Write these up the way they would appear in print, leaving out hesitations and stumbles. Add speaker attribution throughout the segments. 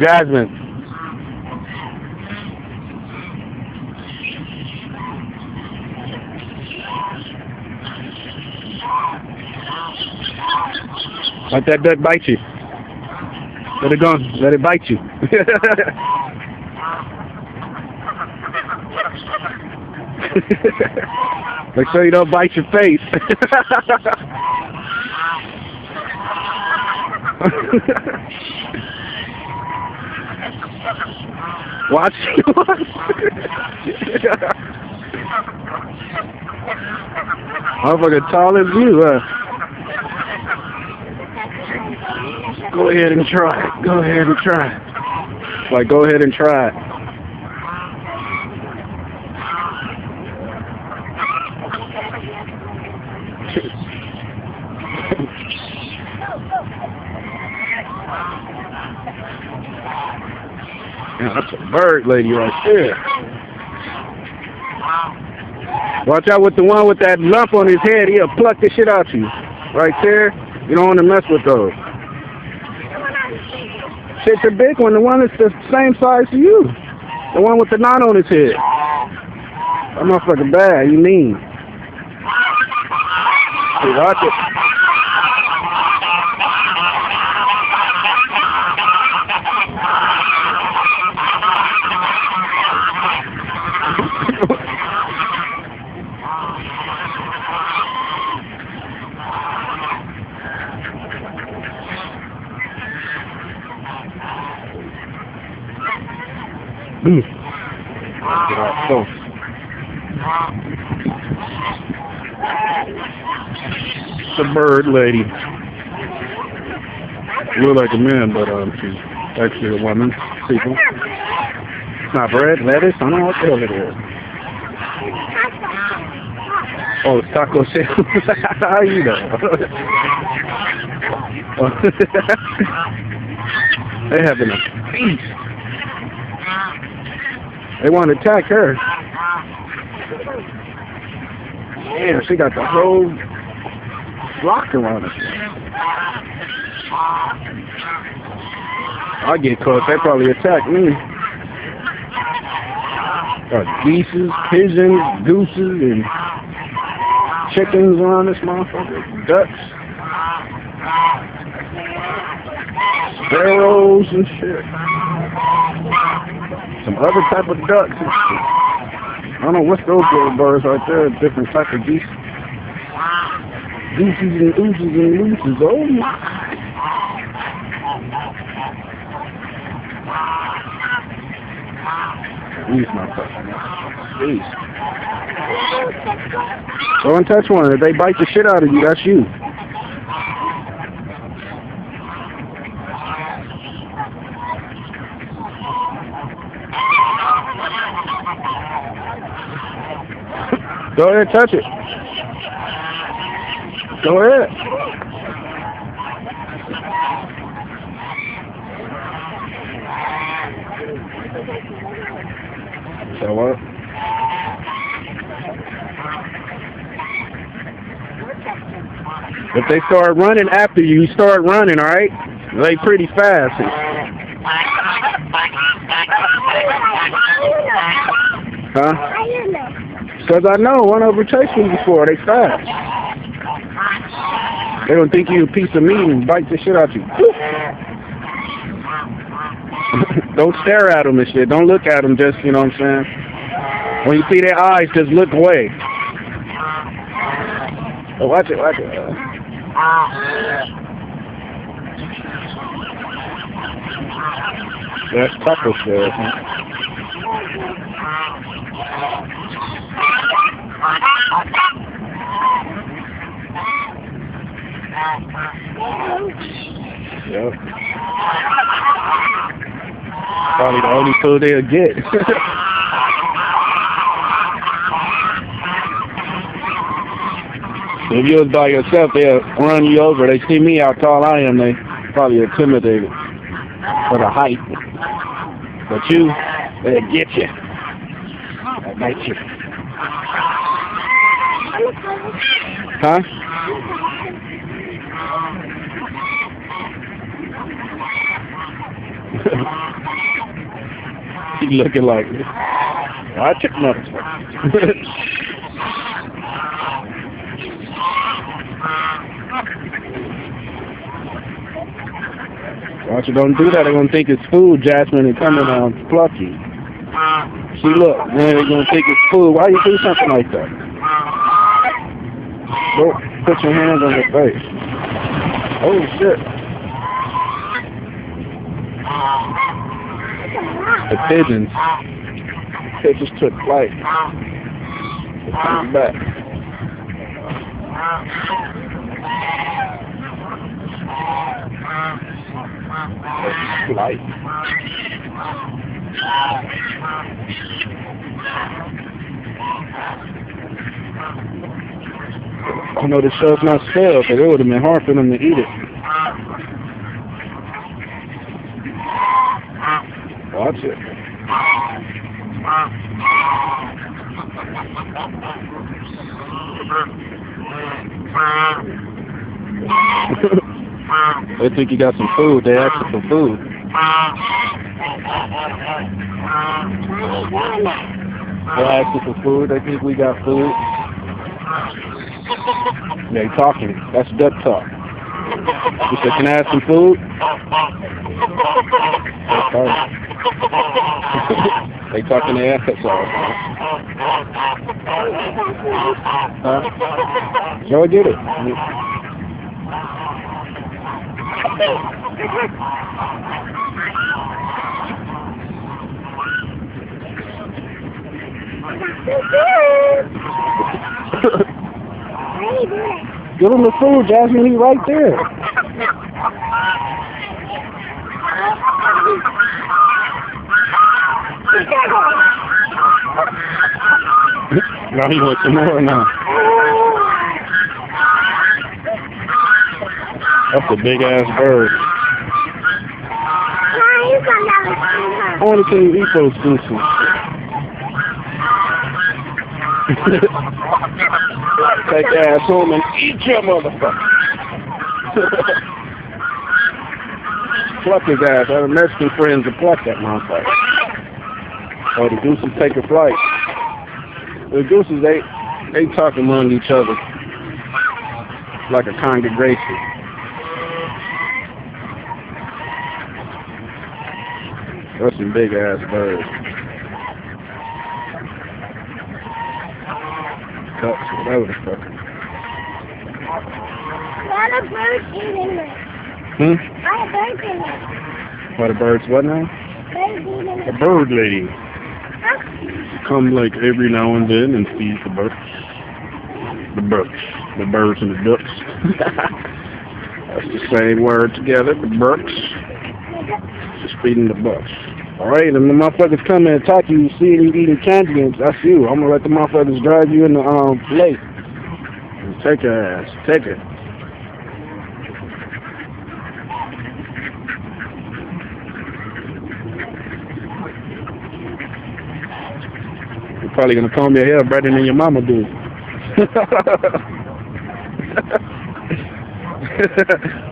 Speaker 1: Jasmine. Let that duck bite you. Let it go. Let it bite you. Make sure you don't bite your face. Watch. Motherfucker tall as you, Go ahead and try it. Go ahead and try it. Like, go ahead and try it. Yeah, that's a bird lady right there. Watch out with the one with that lump on his head. He'll pluck the shit out you. Right there. You don't want to mess with those. Shit's a big one. The one that's the same size as you. The one with the knot on his head. That motherfucker bad. You mean. Watch it. Get out close. It's a bird lady. Look like a man, but she's actually a woman. People. It's not bread, lettuce. I don't know what the hell it is. Oh, it's taco shell. How you know? They having a feast. They want to attack her. Damn, she got the whole flock around her. I get close, they probably attack me. Got geese, pigeons, gooses, and chickens around this motherfucker. Ducks. Sparrows and shit. Some other type of ducks and shit. I don't know what's those little birds right there. Different type of geese. Gooses and oozes and looses. Oh my. These motherfuckers. These. Don't touch one. If they bite the shit out of you, that's you. Go ahead, touch it. Go ahead. So what? If they start running after you, you start running, alright? They pretty fast. Huh? Because I know one overtakes me before. They fast. They don't think you a piece of meat and bite the shit out you. Don't stare at them and shit. Don't look at them just, you know what I'm saying? When you see their eyes, just look away. Oh, watch it, watch it. That's taco shell, huh? Yep. Probably the only food they'll get. If you was by yourself, they'll run you over. They see me how tall I am, they probably intimidated for the height. But you, they'll get you. They'll get you. Huh? He looking like me. I took nothing. Watch you don't do that, they're gonna think it's food, Jasmine, and coming pluck you. See, look, man, they're gonna think it's food. Why you do something like that? Don't put your hands on your face. Oh shit. The pigeons took flight. They're coming back. Flight. I know this show's not stale, but it would have been hard for them to eat it. Watch it. They think you got some food. They ask you for food. They ask you for food. They think we got food. They talking. That's duck talk. You said, can I have some food? They talking their ass off. Huh? Go get it. Give him the food, Jasmine. He's right there. Now he wants some more now. That's a big ass bird. I only can eat those gooses. Take your ass home and eat your motherfucker. Pluck his ass. Our Mexican friends will pluck that motherfucker. Oh, the gooses take a flight. The gooses, they talk among each other like a congregation. That's some big ass birds. Cups, whatever the fuck.
Speaker 2: What a bird eating it. What a bird eating it.
Speaker 1: What a bird's what now?
Speaker 2: Bird eating it.
Speaker 1: A bird lady.
Speaker 2: Huh?
Speaker 1: Come like every now and then and feed the birds. The birds. The birds and the ducks. That's the same word together, the birds. Just feeding the bucks. Alright, and the motherfuckers come and attack you, see you eating candy, and that's you. I'm gonna let the motherfuckers drive you in the plate. And take your ass. Take it. You're probably gonna comb your hair better than your mama do.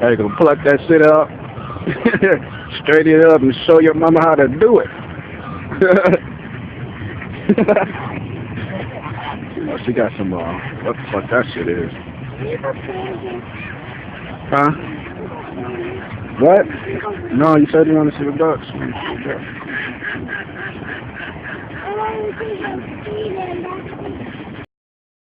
Speaker 1: You're gonna pluck that shit out. Straighten it up and show your mama how to do it. Oh, she got some, what the fuck that shit is. Huh? What? No, you said you want to see the ducks.